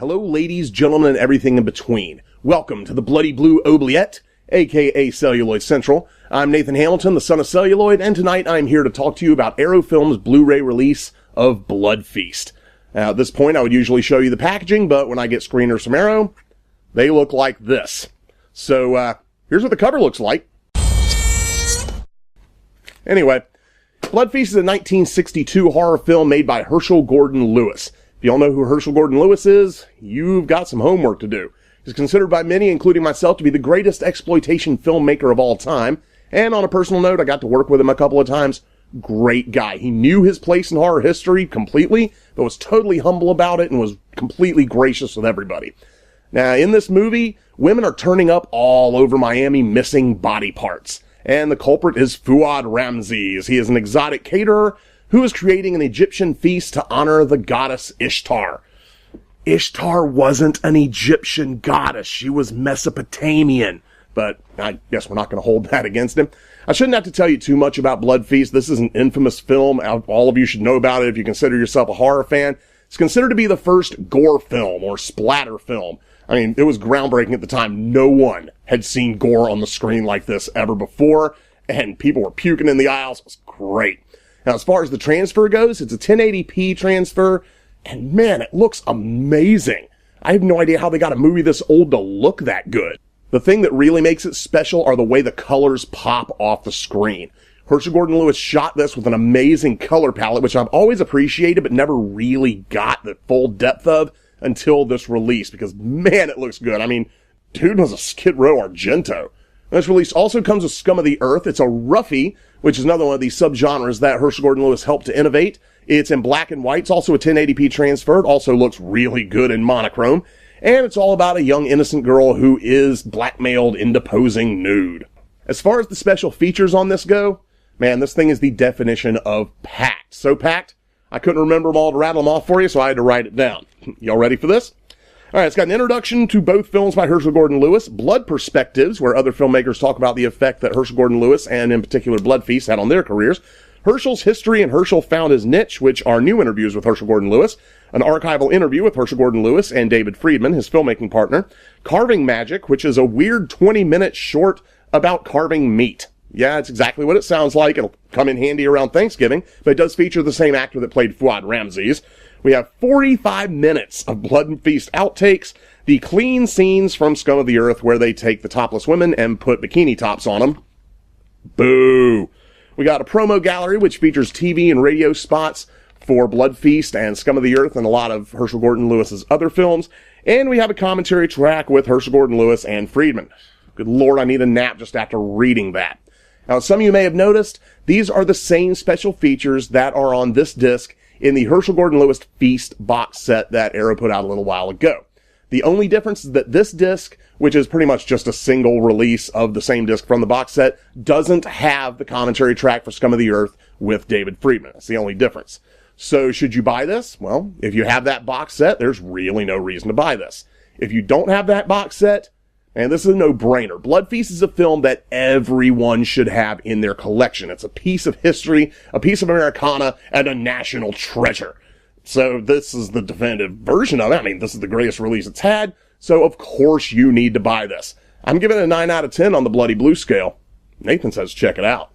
Hello ladies, gentlemen, and everything in between. Welcome to the Bloody Blue Oubliette, aka Celluloid Central. I'm Nathan Hamilton, the Son of Celluloid, and tonight I'm here to talk to you about Arrow Films' Blu Ray release of Blood Feast. Now, at this point, I would usually show you the packaging, but when I get screeners from Arrow, they look like this. So, here's what the cover looks like. Anyway, Blood Feast is a 1962 horror film made by Herschell Gordon Lewis. If you all know who Herschell Gordon Lewis is, you've got some homework to do. He's considered by many, including myself, to be the greatest exploitation filmmaker of all time. And on a personal note, I got to work with him a couple of times. Great guy. He knew his place in horror history completely, but was totally humble about it and was completely gracious with everybody. Now, in this movie, women are turning up all over Miami missing body parts. And the culprit is Fuad Ramses. He is an exotic caterer who is creating an Egyptian feast to honor the goddess Ishtar. Ishtar wasn't an Egyptian goddess. She was Mesopotamian. But I guess we're not going to hold that against him. I shouldn't have to tell you too much about Blood Feast. This is an infamous film. All of you should know about it if you consider yourself a horror fan. It's considered to be the first gore film or splatter film. I mean, it was groundbreaking at the time. No one had seen gore on the screen like this ever before, and people were puking in the aisles. It was great. Now, as far as the transfer goes, it's a 1080p transfer, and man, it looks amazing. I have no idea how they got a movie this old to look that good. The thing that really makes it special are the way the colors pop off the screen. Herschell Gordon Lewis shot this with an amazing color palette, which I've always appreciated, but never really got the full depth of until this release, because man, it looks good. I mean, dude was a Skid Row Argento. This release also comes with Scum of the Earth. It's a roughie, which is another one of these subgenres that Herschell Gordon Lewis helped to innovate. It's in black and white. It's also a 1080p transfer. It also looks really good in monochrome. And it's all about a young innocent girl who is blackmailed into posing nude. As far as the special features on this go, man, this thing is the definition of packed. So packed, I couldn't remember them all to rattle them off for you, so I had to write it down. Y'all ready for this? Alright, it's got an introduction to both films by Herschell Gordon Lewis, Blood Perspectives, where other filmmakers talk about the effect that Herschell Gordon Lewis, and in particular Blood Feast, had on their careers, Herschell's History and Herschell Found His Niche, which are new interviews with Herschell Gordon Lewis, an archival interview with Herschell Gordon Lewis and David Friedman, his filmmaking partner, Carving Magic, which is a weird 20-minute short about carving meat. Yeah, it's exactly what it sounds like. It'll come in handy around Thanksgiving, but it does feature the same actor that played Fuad Ramses. We have 45 minutes of Blood and Feast outtakes, the clean scenes from Scum of the Earth where they take the topless women and put bikini tops on them. Boo! We got a promo gallery which features TV and radio spots for Blood Feast and Scum of the Earth and a lot of Herschell Gordon Lewis's other films. And we have a commentary track with Herschell Gordon Lewis and Friedman. Good Lord, I need a nap just after reading that. Now, some of you may have noticed, these are the same special features that are on this disc in the Herschell Gordon Lewis Feast box set that Arrow put out a little while ago. The only difference is that this disc, which is pretty much just a single release of the same disc from the box set, doesn't have the commentary track for Scum of the Earth with David Friedman. That's the only difference. So should you buy this? Well, if you have that box set, there's really no reason to buy this. If you don't have that box set, and this is a no-brainer. Blood Feast is a film that everyone should have in their collection. It's a piece of history, a piece of Americana, and a national treasure. So this is the definitive version of it. I mean, this is the greatest release it's had, so of course you need to buy this. I'm giving it a 9 out of 10 on the Bloody Blue scale. Nathan says check it out.